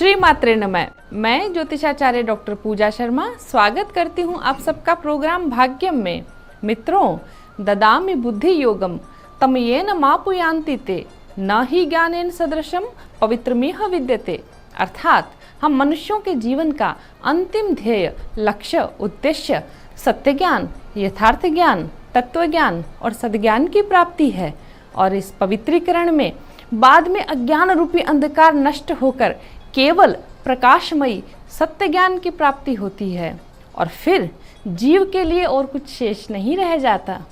श्री मात्रे नमः। मैं ज्योतिषाचार्य डॉक्टर पूजा शर्मा स्वागत करती हूँ आप सबका प्रोग्राम भाग्यम में। मित्रों, ददामि बुद्धि योगम तम येन मापुयांति ते न ही ज्ञानेन सदृशम पवित्रमिह विद्यते। अर्थात हम मनुष्यों के जीवन का अंतिम ध्येय, लक्ष्य, उद्देश्य सत्य ज्ञान, यथार्थ ज्ञान, तत्व ज्ञान और सद्ज्ञान की प्राप्ति है। और इस पवित्रीकरण में बाद में अज्ञान रूपी अंधकार नष्ट होकर केवल प्रकाशमयी सत्य ज्ञान की प्राप्ति होती है और फिर जीव के लिए और कुछ शेष नहीं रह जाता।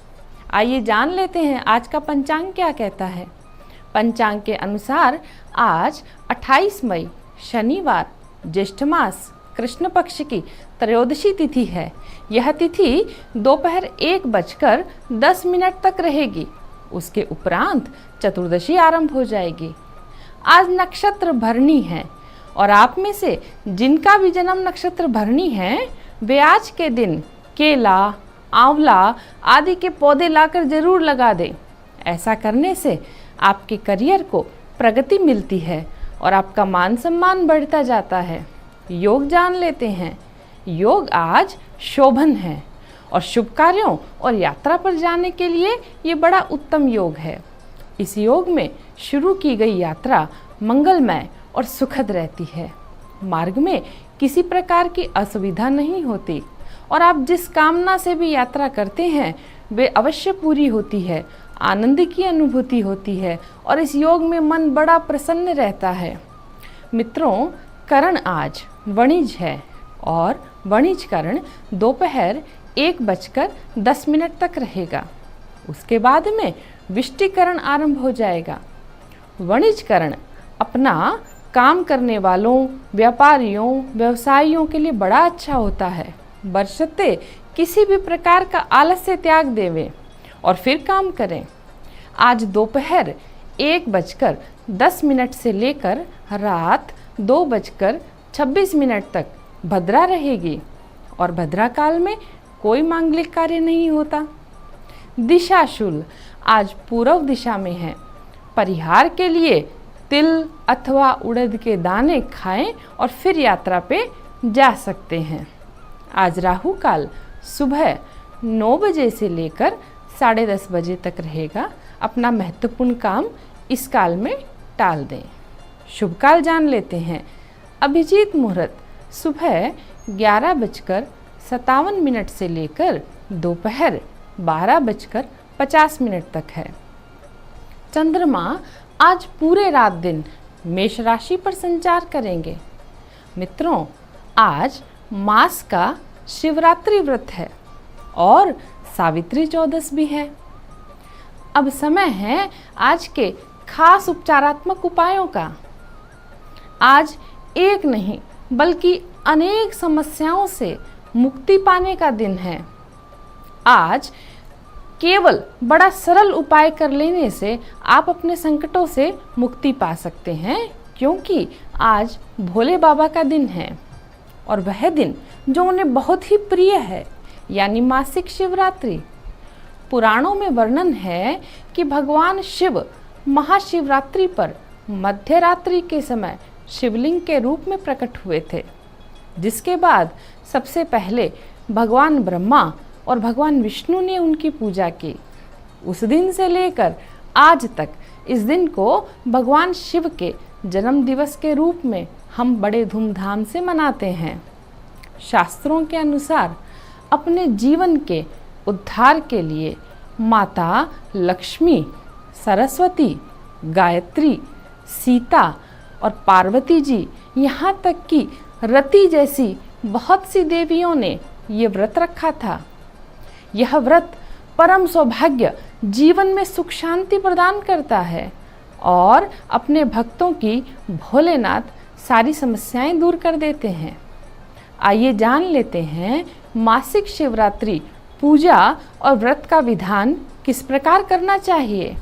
आइए जान लेते हैं आज का पंचांग क्या कहता है। पंचांग के अनुसार आज 28 मई शनिवार ज्येष्ठ मास कृष्ण पक्ष की त्रयोदशी तिथि है। यह तिथि दोपहर 1:10 तक रहेगी। उसके उपरांत चतुर्दशी आरंभ हो जाएगी। आज नक्षत्र भरणी है और आप में से जिनका भी जन्म नक्षत्र भरणी है वे आज के दिन केला, आंवला आदि के पौधे लाकर जरूर लगा दें। ऐसा करने से आपके करियर को प्रगति मिलती है और आपका मान सम्मान बढ़ता जाता है। योग जान लेते हैं। योग आज शोभन है और शुभ कार्यों और यात्रा पर जाने के लिए ये बड़ा उत्तम योग है। इस योग में शुरू की गई यात्रा मंगलमय और सुखद रहती है। मार्ग में किसी प्रकार की असुविधा नहीं होती और आप जिस कामना से भी यात्रा करते हैं वे अवश्य पूरी होती है। आनंद की अनुभूति होती है और इस योग में मन बड़ा प्रसन्न रहता है। मित्रों, करण आज वणिज है और वणिज करण दोपहर 1:10 तक रहेगा। उसके बाद में विष्टिकरण आरंभ हो जाएगा। वणिजकरण अपना काम करने वालों, व्यापारियों, व्यवसायियों के लिए बड़ा अच्छा होता है। बशर्ते किसी भी प्रकार का आलस्य त्याग देवें और फिर काम करें। आज दोपहर 1:10 से लेकर रात 2:26 तक भद्रा रहेगी और भद्रा काल में कोई मांगलिक कार्य नहीं होता। दिशाशूल आज पूर्व दिशा में है। परिहार के लिए तिल अथवा उड़द के दाने खाएं और फिर यात्रा पे जा सकते हैं। आज राहु काल सुबह 9 बजे से लेकर 10:30 बजे तक रहेगा। अपना महत्वपूर्ण काम इस काल में टाल दें। शुभ काल जान लेते हैं। अभिजीत मुहूर्त सुबह 11:57 से लेकर दोपहर 12:50 तक है। चंद्रमा आज पूरे रात दिन मेष राशि पर संचार करेंगे। मित्रों, आज मास का शिवरात्रि व्रत है और सावित्री चौदस भी है। अब समय है आज के खास उपचारात्मक उपायों का। आज एक नहीं बल्कि अनेक समस्याओं से मुक्ति पाने का दिन है। आज केवल बड़ा सरल उपाय कर लेने से आप अपने संकटों से मुक्ति पा सकते हैं, क्योंकि आज भोले बाबा का दिन है और वह दिन जो उन्हें बहुत ही प्रिय है, यानी मासिक शिवरात्रि। पुराणों में वर्णन है कि भगवान शिव महाशिवरात्रि पर मध्य रात्रि के समय शिवलिंग के रूप में प्रकट हुए थे, जिसके बाद सबसे पहले भगवान ब्रह्मा और भगवान विष्णु ने उनकी पूजा की। उस दिन से लेकर आज तक इस दिन को भगवान शिव के जन्म दिवस के रूप में हम बड़े धूमधाम से मनाते हैं। शास्त्रों के अनुसार अपने जीवन के उद्धार के लिए माता लक्ष्मी, सरस्वती, गायत्री, सीता और पार्वती जी, यहाँ तक कि रति जैसी बहुत सी देवियों ने ये व्रत रखा था। यह व्रत परम सौभाग्य, जीवन में सुख शांति प्रदान करता है और अपने भक्तों की भोलेनाथ सारी समस्याएं दूर कर देते हैं। आइए जान लेते हैं मासिक शिवरात्रि पूजा और व्रत का विधान किस प्रकार करना चाहिए।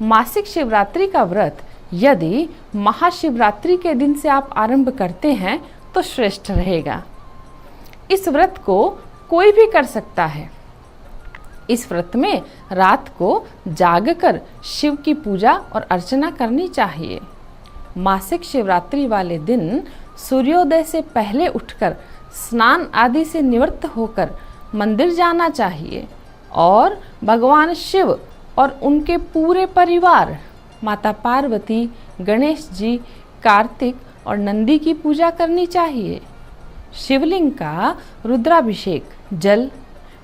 मासिक शिवरात्रि का व्रत यदि महाशिवरात्रि के दिन से आप आरंभ करते हैं तो श्रेष्ठ रहेगा। इस व्रत को कोई भी कर सकता है। इस व्रत में रात को जागकर शिव की पूजा और अर्चना करनी चाहिए। मासिक शिवरात्रि वाले दिन सूर्योदय से पहले उठकर स्नान आदि से निवृत्त होकर मंदिर जाना चाहिए और भगवान शिव और उनके पूरे परिवार माता पार्वती, गणेश जी, कार्तिक और नंदी की पूजा करनी चाहिए। शिवलिंग का रुद्राभिषेक जल,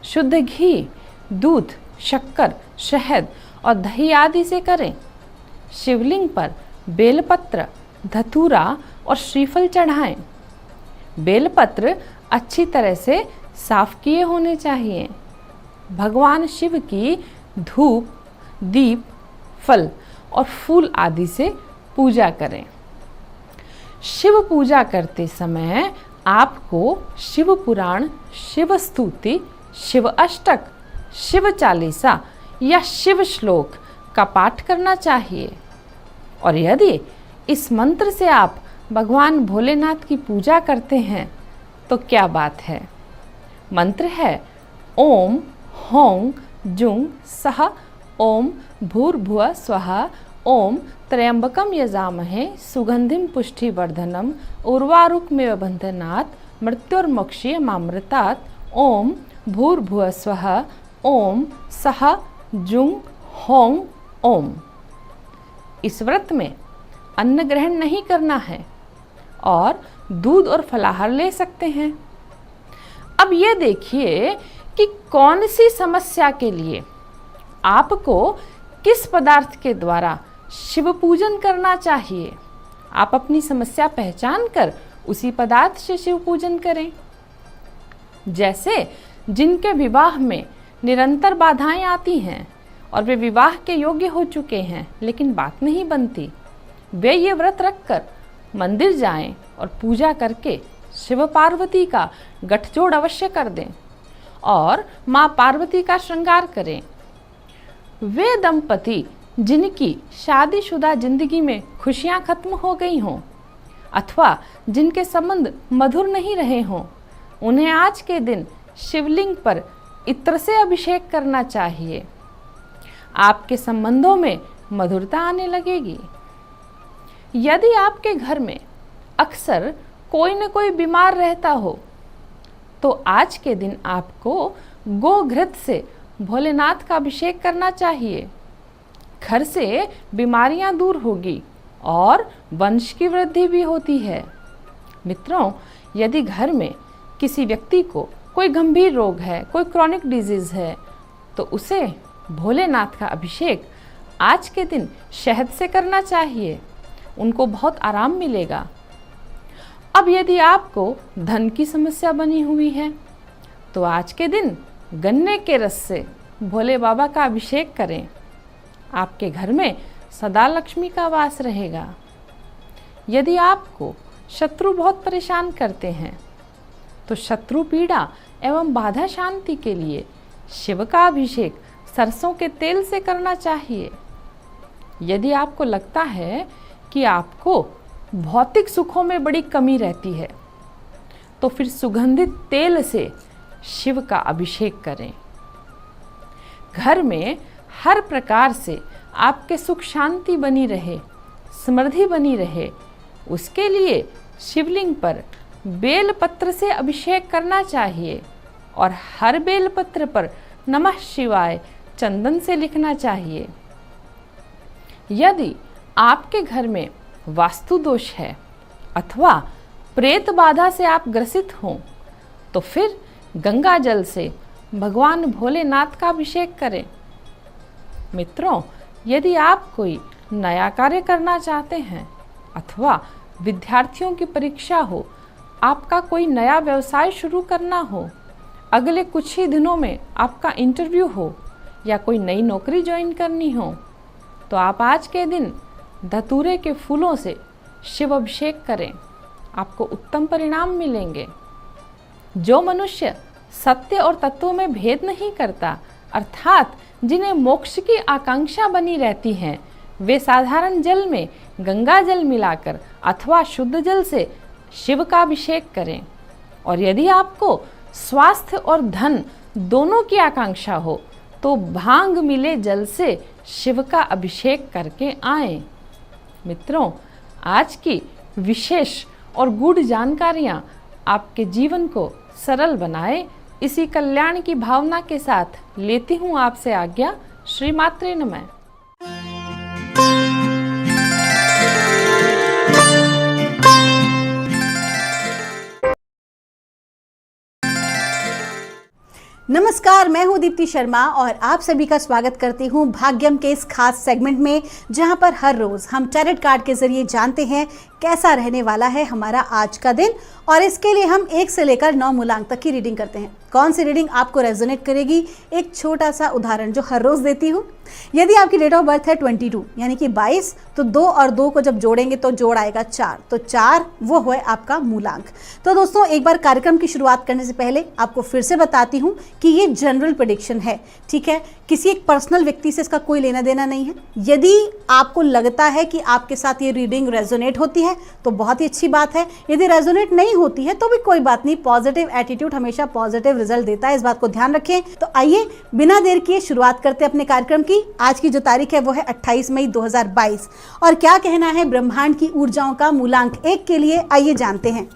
शुद्ध घी, दूध, शक्कर, शहद और दही आदि से करें। शिवलिंग पर बेलपत्र, धतूरा और श्रीफल चढ़ाएं। बेलपत्र अच्छी तरह से साफ किए होने चाहिए। भगवान शिव की धूप, दीप, फल और फूल आदि से पूजा करें। शिव पूजा करते समय आपको शिव पुराण, शिव स्तुति, शिव अष्टक, शिव चालीसा या शिव श्लोक का पाठ करना चाहिए। और यदि इस मंत्र से आप भगवान भोलेनाथ की पूजा करते हैं तो क्या बात है। मंत्र है ओम हौं जुं सः ओम भूर्भुवः स्वः ओम त्र्यंबकम यजामहे सुगंधिम पुष्टिवर्धनम उर्वारुकमेव बंधनात् मृत्युर्मोक्षयमामृतात् ओम भूर्भुवः स्वः ओम सः जुं हौं ओम। इस व्रत में अन्न ग्रहण नहीं करना है और दूध और फलाहार ले सकते हैं। अब ये देखिए कि कौन सी समस्या के लिए आपको किस पदार्थ के द्वारा शिव पूजन करना चाहिए। आप अपनी समस्या पहचान कर उसी पदार्थ से शिव पूजन करें। जैसे जिनके विवाह में निरंतर बाधाएं आती हैं और वे विवाह के योग्य हो चुके हैं लेकिन बात नहीं बनती, वे ये व्रत रखकर मंदिर जाएं और पूजा करके शिव पार्वती का गठजोड़ अवश्य कर दें और माँ पार्वती का श्रृंगार करें। वे दंपति जिनकी शादीशुदा जिंदगी में खुशियां खत्म हो गई हों अथवा जिनके संबंध मधुर नहीं रहे हों, उन्हें आज के दिन शिवलिंग पर इत्र से अभिषेक करना चाहिए। आपके संबंधों में मधुरता आने लगेगी। यदि आपके घर में अक्सर कोई न कोई बीमार रहता हो तो आज के दिन आपको गोघृत से भोलेनाथ का अभिषेक करना चाहिए। घर से बीमारियां दूर होगी और वंश की वृद्धि भी होती है। मित्रों, यदि घर में किसी व्यक्ति को कोई गंभीर रोग है, कोई क्रॉनिक डिजीज है, तो उसे भोलेनाथ का अभिषेक आज के दिन शहद से करना चाहिए। उनको बहुत आराम मिलेगा। अब यदि आपको धन की समस्या बनी हुई है तो आज के दिन गन्ने के रस से भोले बाबा का अभिषेक करें। आपके घर में सदा लक्ष्मी का वास रहेगा। यदि आपको शत्रु बहुत परेशान करते हैं तो शत्रु पीड़ा एवं बाधा शांति के लिए शिव का अभिषेक सरसों के तेल से करना चाहिए। यदि आपको लगता है कि आपको भौतिक सुखों में बड़ी कमी रहती है तो फिर सुगंधित तेल से शिव का अभिषेक करें। घर में हर प्रकार से आपके सुख शांति बनी रहे, समृद्धि बनी रहे, उसके लिए शिवलिंग पर बेल पत्र से अभिषेक करना चाहिए और हर बेल पत्र पर नमः शिवाय चंदन से लिखना चाहिए। यदि आपके घर में वास्तु दोष है अथवा प्रेत बाधा से आप ग्रसित हों तो फिर गंगा जल से भगवान भोलेनाथ का अभिषेक करें। मित्रों, यदि आप कोई नया कार्य करना चाहते हैं अथवा विद्यार्थियों की परीक्षा हो, आपका कोई नया व्यवसाय शुरू करना हो, अगले कुछ ही दिनों में आपका इंटरव्यू हो या कोई नई नौकरी ज्वाइन करनी हो, तो आप आज के दिन धतूरे के फूलों से शिव अभिषेक करें। आपको उत्तम परिणाम मिलेंगे। जो मनुष्य सत्य और तत्वों में भेद नहीं करता, अर्थात जिन्हें मोक्ष की आकांक्षा बनी रहती है, वे साधारण जल में गंगा जल मिलाकर अथवा शुद्ध जल से शिव का अभिषेक करें। और यदि आपको स्वास्थ्य और धन दोनों की आकांक्षा हो तो भांग मिले जल से शिव का अभिषेक करके आएं। मित्रों, आज की विशेष और गूढ़ जानकारियाँ आपके जीवन को सरल बनाए, इसी कल्याण की भावना के साथ लेती हूँ आपसे आज्ञा। श्री मात्रे नमः। नमस्कार, मैं हूं दीप्ति शर्मा और आप सभी का स्वागत करती हूं भाग्यम के इस खास सेगमेंट में, जहां पर हर रोज हम टैरेट कार्ड के जरिए जानते हैं कैसा रहने वाला है हमारा आज का दिन। और इसके लिए हम 1 से लेकर 9 मूलांक तक की रीडिंग करते हैं। कौन सी रीडिंग आपको रेजोनेट करेगी, एक छोटा सा उदाहरण जो हर रोज देती हूँ। यदि आपकी डेट ऑफ बर्थ है 22 यानी कि 22, तो 2 और 2 को जब जोड़ेंगे तो जोड़ आएगा 4, तो 4 वो है आपका मूलांक। तो दोस्तों, एक बार कार्यक्रम की शुरुआत करने से पहले आपको फिर से बताती हूँ कि ये जनरल प्रेडिक्शन है, ठीक है। किसी एक पर्सनल व्यक्ति से इसका कोई लेना देना नहीं है। यदि आपको लगता है कि आपके साथ ये रीडिंग रेजोनेट होती है तो बहुत ही अच्छी बात है। यदि रेजोनेट नहीं होती है तो भी कोई बात नहीं, पॉजिटिव एटीट्यूड हमेशा पॉजिटिव रिजल्ट देता है, इस बात को ध्यान रखें। तो आइए बिना देर किए शुरुआत करते हैं अपने कार्यक्रम की। आज की जो तारीख है वो है 28 मई 2022 और क्या कहना है ब्रह्मांड की ऊर्जाओं का मूलांक 1 के लिए, आइए जानते हैं।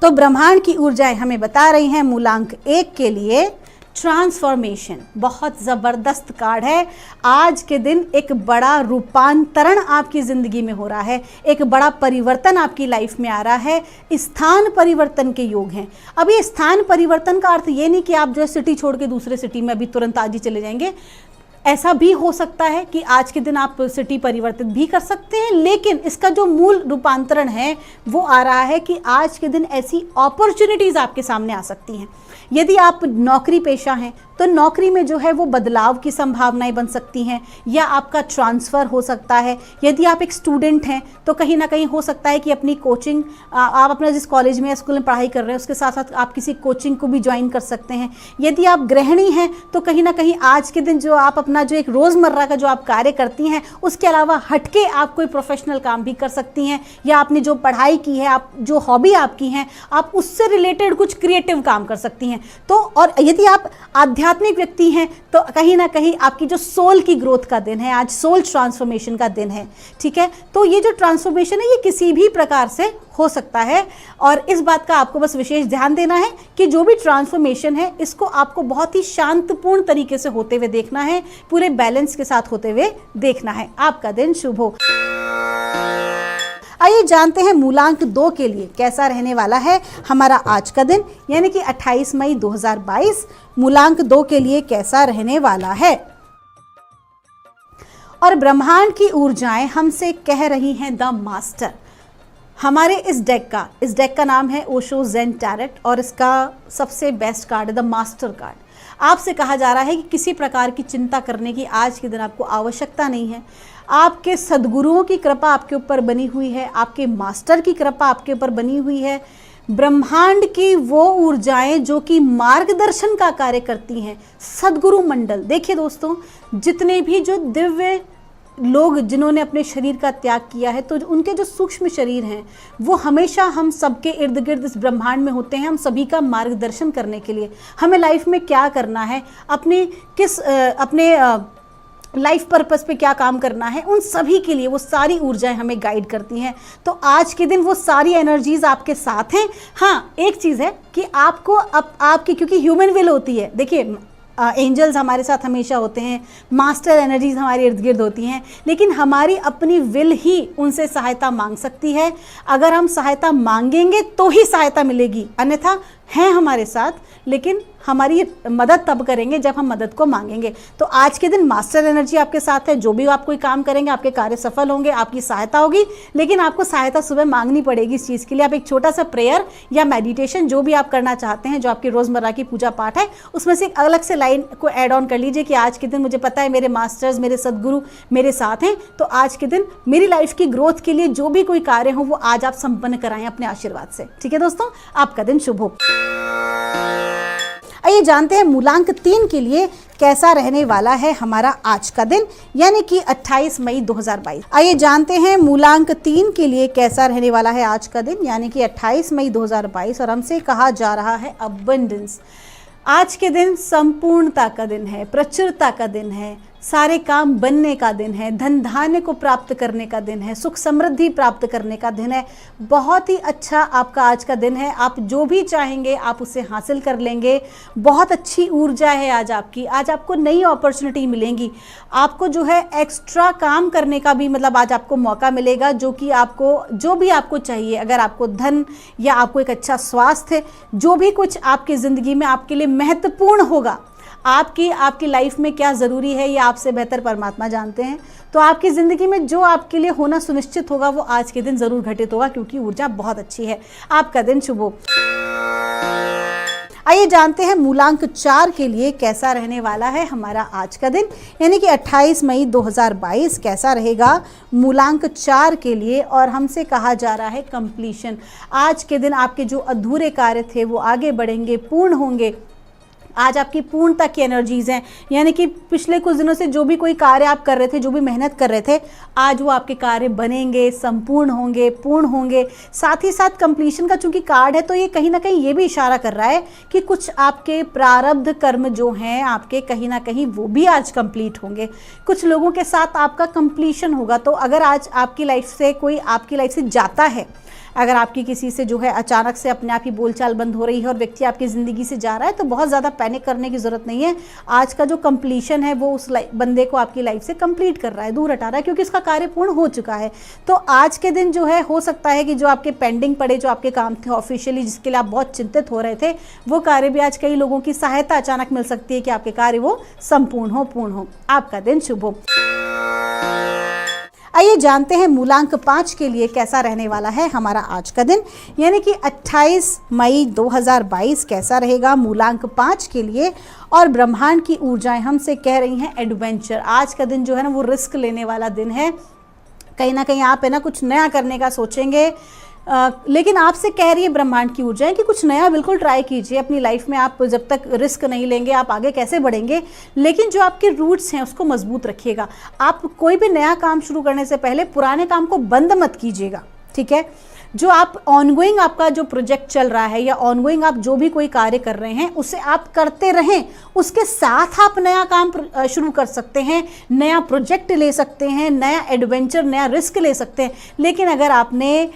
तो ब्रह्मांड की ऊर्जाएं हमें बता रही हैं मूलांक 1 के लिए ट्रांसफॉर्मेशन। बहुत ज़बरदस्त कार्ड है। आज के दिन एक बड़ा रूपांतरण आपकी ज़िंदगी में हो रहा है, एक बड़ा परिवर्तन आपकी लाइफ में आ रहा है। स्थान परिवर्तन के योग हैं। अब ये स्थान परिवर्तन का अर्थ ये नहीं कि आप जो है सिटी छोड़ के दूसरे सिटी में अभी तुरंत आज ही चले जाएंगे। ऐसा भी हो सकता है कि आज के दिन आप सिटी परिवर्तित भी कर सकते हैं, लेकिन इसका जो मूल रूपांतरण है वो आ रहा है कि आज के दिन ऐसी अपॉर्चुनिटीज़ आपके सामने आ सकती हैं। यदि आप नौकरी पेशा हैं तो नौकरी में जो है वो बदलाव की संभावनाएं बन सकती हैं या आपका ट्रांसफ़र हो सकता है। यदि आप एक स्टूडेंट हैं तो कहीं ना कहीं हो सकता है कि अपनी कोचिंग, आप अपना जिस कॉलेज में या स्कूल में पढ़ाई कर रहे हैं उसके साथ साथ आप किसी कोचिंग को भी ज्वाइन कर सकते हैं। यदि आप गृहिणी हैं तो कहीं ना कहीं आज के दिन जो आप अपना जो एक रोज़मर्रा का जो आप कार्य करती हैं उसके अलावा हटके आप कोई प्रोफेशनल काम भी कर सकती हैं, या आपने जो पढ़ाई की है, आप जो हॉबी आपकी हैं, आप उससे रिलेटेड कुछ क्रिएटिव काम कर सकती हैं। तो और यदि आप आध्यात्मिक व्यक्ति हैं तो कहीं ना कहीं आपकी जो सोल की ग्रोथ का दिन है, आज सोल ट्रांसफॉर्मेशन का दिन है, ठीक है। तो ये जो ट्रांसफॉर्मेशन है ये किसी भी प्रकार से हो सकता है और इस बात का आपको बस विशेष ध्यान देना है कि जो भी ट्रांसफॉर्मेशन है इसको आपको बहुत ही शांतपूर्ण तरीके से होते हुए देखना है, पूरे बैलेंस के साथ होते हुए देखना है। आपका दिन शुभ हो। आइए जानते हैं मूलांक 2 के लिए कैसा रहने वाला है हमारा आज का दिन, यानी कि 28 मई 2022 मूलांक 2 के लिए कैसा रहने वाला है। और ब्रह्मांड की ऊर्जाएं हमसे कह रही हैं द मास्टर। हमारे इस डेक का नाम है ओशो ज़ेन टैरेट और इसका सबसे बेस्ट कार्ड है द मास्टर कार्ड। आपसे कहा जा रहा है कि किसी प्रकार की चिंता करने की आज के दिन आपको आवश्यकता नहीं है। आपके सद्गुरुओं की कृपा आपके ऊपर बनी हुई है, आपके मास्टर की कृपा आपके ऊपर बनी हुई है। ब्रह्मांड की वो ऊर्जाएं जो कि मार्गदर्शन का कार्य करती हैं, सद्गुरु मंडल। देखिए दोस्तों, जितने भी जो दिव्य लोग जिन्होंने अपने शरीर का त्याग किया है तो उनके जो सूक्ष्म शरीर हैं वो हमेशा हम सबके इर्द गिर्द इस ब्रह्मांड में होते हैं, हम सभी का मार्गदर्शन करने के लिए। हमें लाइफ में क्या करना है, अपने लाइफ पर्पस पे क्या काम करना है, उन सभी के लिए वो सारी ऊर्जाएं हमें गाइड करती हैं। तो आज के दिन वो सारी एनर्जीज आपके साथ हैं। हाँ, एक चीज़ है कि आपको आपकी, क्योंकि ह्यूमन विल होती है, देखिए एंजल्स हमारे साथ हमेशा होते हैं, मास्टर एनर्जीज हमारे इर्द गिर्द होती हैं, लेकिन हमारी अपनी विल ही उनसे सहायता मांग सकती है। अगर हम सहायता मांगेंगे तो ही सहायता मिलेगी, अन्यथा हैं हमारे साथ लेकिन हमारी मदद तब करेंगे जब हम मदद को मांगेंगे। तो आज के दिन मास्टर एनर्जी आपके साथ है। जो भी आप कोई काम करेंगे आपके कार्य सफल होंगे, आपकी सहायता होगी, लेकिन आपको सहायता सुबह मांगनी पड़ेगी। इस चीज़ के लिए आप एक छोटा सा प्रेयर या मेडिटेशन जो भी आप करना चाहते हैं, जो आपकी रोज़मर्रा की पूजा पाठ है, उसमें से एक अलग से लाइन को ऐड ऑन कर लीजिए कि आज के दिन मुझे पता है मेरे मास्टर्स, मेरे सदगुरु मेरे साथ हैं, तो आज के दिन मेरी लाइफ की ग्रोथ के लिए जो भी कोई कार्य हो वो आज आप संपन्न कराएं अपने आशीर्वाद से। ठीक है दोस्तों, आपका दिन शुभ हो। आइए जानते हैं मूलांक 3 के लिए कैसा रहने वाला है हमारा आज का दिन, यानी कि 28 मई 2022। आइए जानते हैं मूलांक 3 के लिए कैसा रहने वाला है आज का दिन, यानी कि 28 मई 2022। और हमसे कहा जा रहा है अबंडेंस। आज के दिन संपूर्णता का दिन है, प्रचुरता का दिन है, सारे काम बनने का दिन है, धन धान्य को प्राप्त करने का दिन है, सुख समृद्धि प्राप्त करने का दिन है। बहुत ही अच्छा आपका आज का दिन है। आप जो भी चाहेंगे आप उसे हासिल कर लेंगे। बहुत अच्छी ऊर्जा है आज आपकी। आज आपको नई अपॉर्चुनिटी मिलेंगी। आपको जो है एक्स्ट्रा काम करने का भी मतलब आज आपको मौका मिलेगा, जो कि आपको जो भी आपको चाहिए। अगर आपको धन या आपको एक अच्छा स्वास्थ्य, जो भी कुछ आपकी ज़िंदगी में आपके लिए महत्वपूर्ण होगा, आपकी लाइफ में क्या ज़रूरी है ये आपसे बेहतर परमात्मा जानते हैं। तो आपकी ज़िंदगी में जो आपके लिए होना सुनिश्चित होगा वो आज के दिन ज़रूर घटित होगा, क्योंकि ऊर्जा बहुत अच्छी है। आपका दिन शुभ हो। आइए जानते हैं मूलांक 4 के लिए कैसा रहने वाला है हमारा आज का दिन, यानी कि 28 मई 2022 कैसा रहेगा मूलांक 4 के लिए। और हमसे कहा जा रहा है कंप्लीशन। आज के दिन आपके जो अधूरे कार्य थे वो आगे बढ़ेंगे, पूर्ण होंगे। आज आपकी पूर्णता की एनर्जीज हैं, यानी कि पिछले कुछ दिनों से जो भी कोई कार्य आप कर रहे थे, जो भी मेहनत कर रहे थे, आज वो आपके कार्य बनेंगे, संपूर्ण होंगे, पूर्ण होंगे। साथ ही साथ कंप्लीशन का चूंकि कार्ड है तो ये कहीं ना कहीं ये भी इशारा कर रहा है कि कुछ आपके प्रारब्ध कर्म जो हैं आपके कहीं ना कहीं वो भी आज कंप्लीट होंगे। कुछ लोगों के साथ आपका कंप्लीशन होगा। तो अगर आज आपकी लाइफ से कोई आपकी लाइफ से जाता है, अगर आपकी किसी से जो है अचानक से अपने आप ही बोलचाल बंद हो रही है और व्यक्ति आपकी ज़िंदगी से जा रहा है, तो बहुत ज़्यादा पैनिक करने की ज़रूरत नहीं है। आज का जो कंप्लीशन है वो उस बंदे को आपकी लाइफ से कंप्लीट कर रहा है, दूर हटा रहा है, क्योंकि इसका कार्य पूर्ण हो चुका है। तो आज के दिन जो है हो सकता है कि जो आपके पेंडिंग पड़े, जो आपके काम थे ऑफिशियली, जिसके लिए आप बहुत चिंतित हो रहे थे, वो कार्य भी आज कई लोगों की सहायता अचानक मिल सकती है कि आपके कार्य वो संपूर्ण हो, पूर्ण हो। आपका दिन शुभ हो। आइए जानते हैं मूलांक 5 के लिए कैसा रहने वाला है हमारा आज का दिन, यानी कि 28 मई 2022 कैसा रहेगा मूलांक 5 के लिए। और ब्रह्मांड की ऊर्जाएं हमसे कह रही हैं एडवेंचर। आज का दिन जो है ना वो रिस्क लेने वाला दिन है। कहीं ना कहीं आप है ना कुछ नया करने का सोचेंगे, लेकिन आपसे कह रही है ब्रह्मांड की ऊर्जाएं कि कुछ नया बिल्कुल ट्राई कीजिए अपनी लाइफ में। आप जब तक रिस्क नहीं लेंगे आप आगे कैसे बढ़ेंगे। लेकिन जो आपके रूट्स हैं उसको मजबूत रखिएगा। आप कोई भी नया काम शुरू करने से पहले पुराने काम को बंद मत कीजिएगा, ठीक है। जो आप ऑनगोइंग आपका जो प्रोजेक्ट चल रहा है या ऑनगोइंग आप जो भी कोई कार्य कर रहे हैं उसे आप करते रहें। उसके साथ आप नया काम शुरू कर सकते हैं, नया प्रोजेक्ट ले सकते हैं, नया एडवेंचर, नया रिस्क ले सकते हैं। लेकिन अगर आपने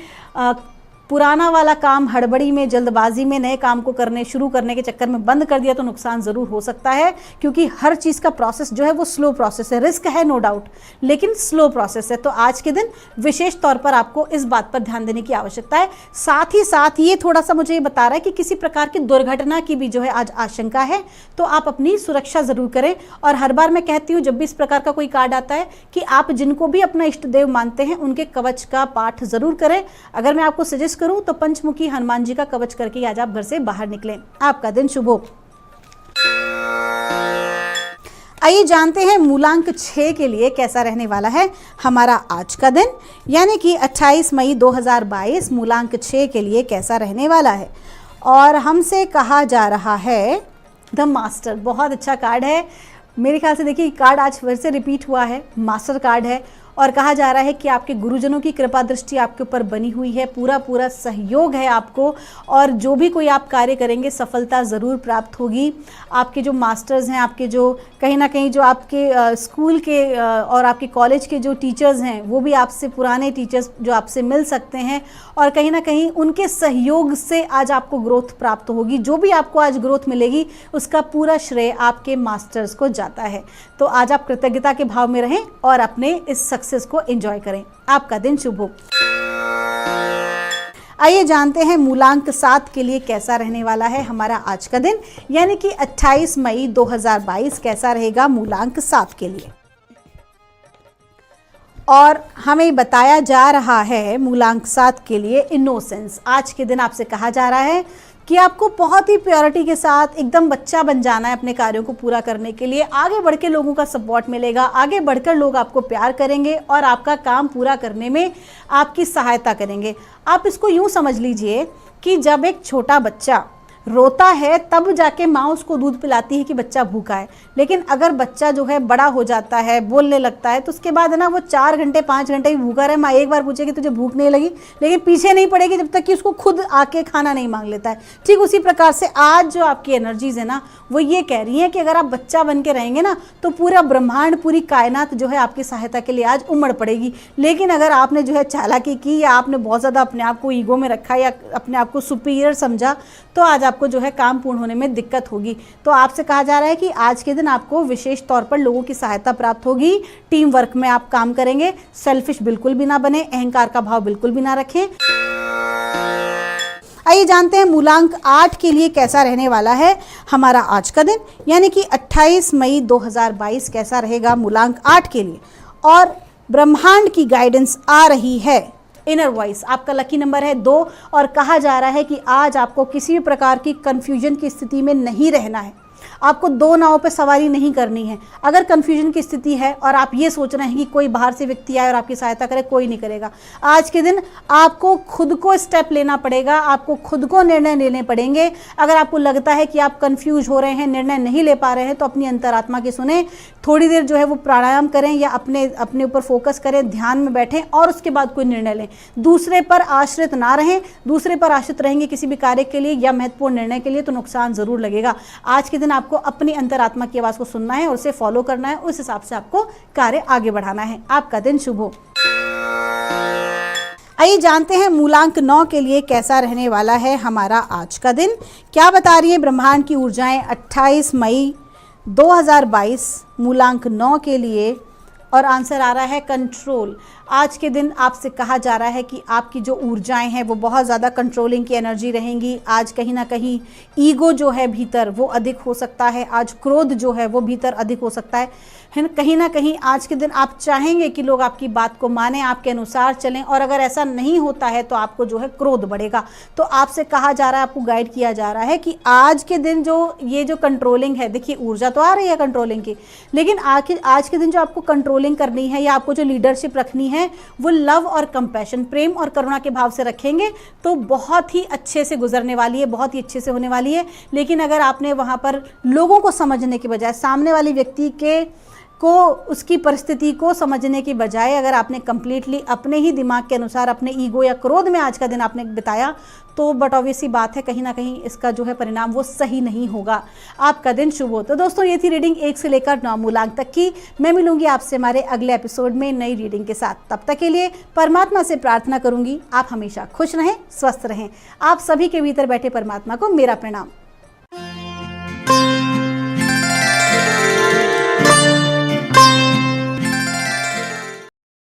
पुराना वाला काम हड़बड़ी में, जल्दबाजी में नए काम को शुरू करने के चक्कर में बंद कर दिया तो नुकसान ज़रूर हो सकता है, क्योंकि हर चीज़ का प्रोसेस जो है वो स्लो प्रोसेस है। रिस्क है नो डाउट, लेकिन स्लो प्रोसेस है। तो आज के दिन विशेष तौर पर आपको इस बात पर ध्यान देने की आवश्यकता है। साथ ही साथ ये थोड़ा सा मुझे ये बता रहा है कि किसी प्रकार की दुर्घटना की भी जो है आज आशंका है, तो आप अपनी सुरक्षा ज़रूर करें। और हर बार मैं कहती हूँ जब भी इस प्रकार का कोई कार्ड आता है कि आप जिनको भी अपना इष्ट देव मानते हैं उनके कवच का पाठ ज़रूर करें। अगर मैं आपको सजेस्ट करूं तो पंचमुखी हनुमान जी का कवच करके आज आप घर से बाहर निकलें। आपका दिन शुभ हो। आइए जानते हैं मूलांक 6 के लिए कैसा रहने वाला है हमारा आज का दिन, यानी कि 28 मई 2022 मूलांक 6 के लिए कैसा रहने वाला है। और हमसे कहा जा रहा है द मास्टर। बहुत अच्छा कार्ड है मेरे ख्याल से। देखिए कार्ड आज फिर से रिपीट हुआ है, मास्टर कार्ड है। और कहा जा रहा है कि आपके गुरुजनों की कृपा दृष्टि आपके ऊपर बनी हुई है, पूरा सहयोग है आपको। और जो भी कोई आप कार्य करेंगे सफलता ज़रूर प्राप्त होगी। आपके जो मास्टर्स हैं, आपके जो कहीं ना कहीं जो आपके स्कूल के और आपके कॉलेज के जो टीचर्स हैं वो भी आपसे, पुराने टीचर्स जो आपसे मिल सकते हैं, और कहीं ना कहीं उनके सहयोग से आज आपको ग्रोथ प्राप्त होगी। जो भी आपको आज ग्रोथ मिलेगी उसका पूरा श्रेय आपके मास्टर्स को जाता है। तो आज आप कृतज्ञता के भाव में रहें और अपने इस सक्सेस को एंजॉय करें। आपका दिन शुभ हो। आइए जानते हैं मूलांक 7 के लिए कैसा रहने वाला है हमारा आज का दिन, यानी कि 28 मई 2022 कैसा रहेगा मूलांक 7 के लिए। और हमें बताया जा रहा है मूलांक 7 के लिए इनोसेंस। आज के दिन आपसे कहा जा रहा है कि आपको बहुत ही प्योरिटी के साथ एकदम बच्चा बन जाना है अपने कार्यों को पूरा करने के लिए। आगे बढ़ के लोगों का सपोर्ट मिलेगा, आगे बढ़कर लोग आपको प्यार करेंगे और आपका काम पूरा करने में आपकी सहायता करेंगे। आप इसको यूँ समझ लीजिए कि जब एक छोटा बच्चा रोता है तब जाके माँ उसको दूध पिलाती है कि बच्चा भूखा है। लेकिन अगर बच्चा जो है बड़ा हो जाता है, बोलने लगता है, तो उसके बाद है ना वो 4 घंटे 5 घंटे भी भूखा रहे, माँ एक बार पूछेगी तुझे भूख नहीं लगी, लेकिन पीछे नहीं पड़ेगी जब तक कि उसको खुद आके खाना नहीं मांग लेता है। ठीक उसी प्रकार से आज जो आपकी एनर्जीज है ना वो ये कह रही है कि अगर आप बच्चा बन के रहेंगे ना तो पूरा ब्रह्मांड, पूरी कायनात जो है आपकी सहायता के लिए आज उमड़ पड़ेगी। लेकिन अगर आपने जो है चालाकी की या आपने बहुत ज़्यादा अपने आप को ईगो में रखा या अपने आप को सुपीरियर समझा तो आज आपको जो है काम पूर्ण होने में दिक्कत होगी। तो आपसे कहा जा रहा है कि आज के दिन आपको विशेष तौर पर लोगों की सहायता प्राप्त होगी, टीम वर्क में आप काम करेंगे, सेल्फिश बिल्कुल भी ना बने, अहंकार का भाव बिल्कुल भी ना रखें। आइए जानते हैं मूलांक 8 के लिए कैसा रहने वाला है हमारा आज का दिन, यानी कि 28 मई 2022 कैसा रहेगा मूलांक 8 के लिए। और ब्रह्मांड की गाइडेंस आ रही है, इनर वॉइस, आपका लकी नंबर है 2 और कहा जा रहा है कि आज आपको किसी भी प्रकार की कंफ्यूजन की स्थिति में नहीं रहना है। आपको 2 नावों पे सवारी नहीं करनी है। अगर कन्फ्यूजन की स्थिति है और आप ये सोच रहे हैं कि कोई बाहर से व्यक्ति आए और आपकी सहायता करे, कोई नहीं करेगा। आज के दिन आपको खुद को स्टेप लेना पड़ेगा, आपको खुद को निर्णय लेने पड़ेंगे। अगर आपको लगता है कि आप कंफ्यूज हो रहे हैं, निर्णय नहीं ले पा रहे हैं, तो अपनी अंतरात्मा की सुने, थोड़ी देर जो है वो प्राणायाम करें या अपने ऊपर फोकस करें, ध्यान में बैठें और उसके बाद कोई निर्णय लें। दूसरे पर आश्रित ना रहें। दूसरे पर आश्रित रहेंगे किसी भी कार्य के लिए या महत्वपूर्ण निर्णय के लिए तो नुकसान जरूर लगेगा। आज के दिन आपको अपनी अंतरात्मा की आवाज़ को सुनना है और उसे फॉलो करना है, उस हिसाब से आपको कार्य आगे बढ़ाना है। आपका दिन शुभ हो। आइए जानते हैं मूलांक 9 के लिए कैसा रहने वाला है हमारा आज का दिन। क्या बता रही है ब्रह्मांड की ऊर्जाएं 28 मई 2022 मूलांक 9 के लिए। और आंसर आ रहा है कंट्रोल। आज के दिन आपसे कहा जा रहा है कि आपकी जो ऊर्जाएं हैं वो बहुत ज़्यादा कंट्रोलिंग की एनर्जी रहेंगी। आज कहीं ना कहीं ईगो जो है भीतर वो अधिक हो सकता है, आज क्रोध जो है वो भीतर अधिक हो सकता है कहीं ना कहीं आज के दिन आप चाहेंगे कि लोग आपकी बात को माने, आपके अनुसार चलें, और अगर ऐसा नहीं होता है तो आपको जो है क्रोध बढ़ेगा। तो आपसे कहा जा रहा है, आपको गाइड किया जा रहा है कि आज के दिन ये जो कंट्रोलिंग है, देखिए ऊर्जा तो आ रही है कंट्रोलिंग की, लेकिन आज के दिन जो आपको कंट्रोलिंग करनी है या आपको जो लीडरशिप रखनी है वो लव और कंपैशन, प्रेम और करुणा के भाव से रखेंगे तो बहुत ही अच्छे से गुजरने वाली है, बहुत ही अच्छे से होने वाली है। लेकिन अगर आपने वहाँ पर लोगों को समझने के बजाय, सामने वाले व्यक्ति को उसकी परिस्थिति को समझने की बजाय अगर आपने कंप्लीटली अपने ही दिमाग के अनुसार, अपने ईगो या क्रोध में आज का दिन आपने बिताया तो बट ऑब्वियस सी बात है कहीं ना कहीं इसका जो है परिणाम वो सही नहीं होगा। आपका दिन शुभ हो। तो दोस्तों ये थी रीडिंग 1 से लेकर 9 मूलांक तक की। मैं मिलूंगी आपसे हमारे अगले एपिसोड में नई रीडिंग के साथ। तब तक के लिए परमात्मा से प्रार्थना करूंगी आप हमेशा खुश रहें, स्वस्थ रहें। आप सभी के भीतर बैठे परमात्मा को मेरा प्रणाम।